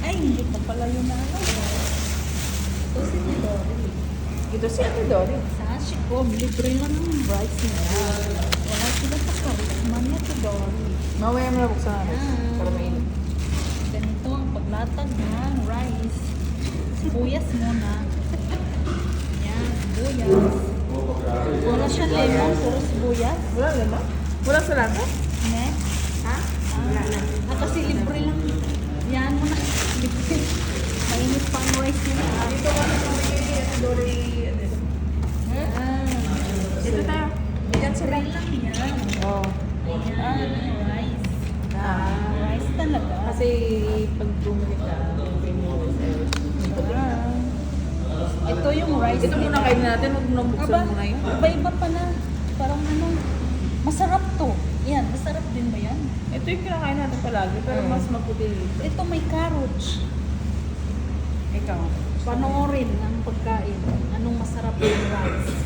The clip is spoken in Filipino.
Ay, hindi pa pala yun na ano. Ito si Midori. Ito si Ate Dory. Sa Ashicom, libre lang ang rice nila. Wala sila sa karisma niya, Midori. Mamaya mo na buksan natin. Para mainit. Ganito ang paglatag ng rice. Sibuyas muna. Yan, sibuyas. Wala siya lemon, puro sibuyas. Wala naman? Wala salata? Ne? Ha? Wala na. Kasi libre lang. Yan mo na. Libre. Mainit pa ang rice nila. Dito ka na kami Ate Dory. Dito tayo. Yan sila lang yan. Oo. Yan, rice. Rice talaga. Kasi pag bumili ka, Ito yung rice. ito muna kain natin. Huwag muna Aba, buksan muna yun. iba-iba pa na. Parang ano, masarap to. Yan, masarap din ba yan? Ito yung kinakain natin palagi, pero mas maputi dito. Ito may carrots. Ikaw. Panoorin ang pagkain. Anong masarap yung rice.